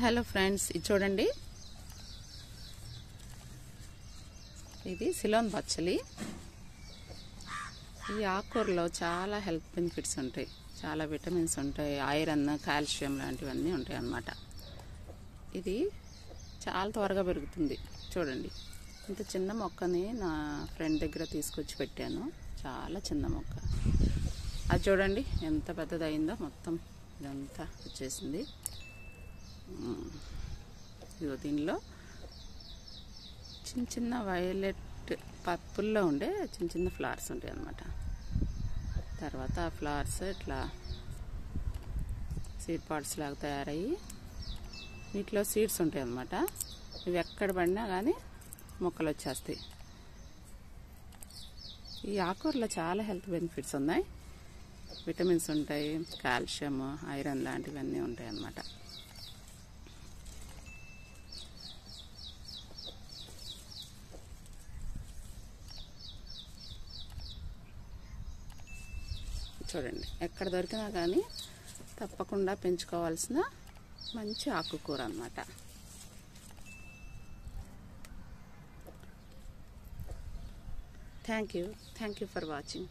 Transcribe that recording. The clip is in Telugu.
హలో ఫ్రెండ్స్, ఇది చూడండి. ఇది సిలోన్ బచ్చలి. ఈ ఆకుకూరలో చాలా హెల్త్ బెనిఫిట్స్ ఉంటాయి, చాలా విటమిన్స్ ఉంటాయి, ఐరన్, కాల్షియం లాంటివన్నీ ఉంటాయి అన్నమాట. ఇది చాలా త్వరగా పెరుగుతుంది. చూడండి, ఇంత చిన్న మొక్కని నా ఫ్రెండ్ దగ్గర తీసుకొచ్చి పెట్టాను. చాలా చిన్న మొక్క. అది చూడండి ఎంత పెద్దదైందో. మొత్తం ఇదంతా వచ్చేసింది. ఇదిగో దీనిలో చిన్న చిన్న వైలెట్ పర్పుల్లో ఉండే చిన్న చిన్న ఫ్లవర్స్ ఉంటాయి అన్నమాట. తర్వాత ఆ ఫ్లవర్స్ ఇట్లా సీడ్ పాట్స్ లాగా తయారయ్యి వీటిలో సీడ్స్ ఉంటాయి అన్నమాట. ఇవి ఎక్కడ పడినా కానీ మొక్కలు వచ్చేస్తాయి. ఈ ఆకుకూరలో చాలా హెల్త్ బెనిఫిట్స్ ఉన్నాయి. విటమిన్స్ ఉంటాయి, కాల్షియం, ఐరన్ లాంటివన్నీ ఉంటాయి అన్నమాట. చూడండి, ఎక్కడ దొరికినా కానీ తప్పకుండా పెంచుకోవాల్సిన మంచి ఆకుకూర అన్నమాట. Thank you for watching.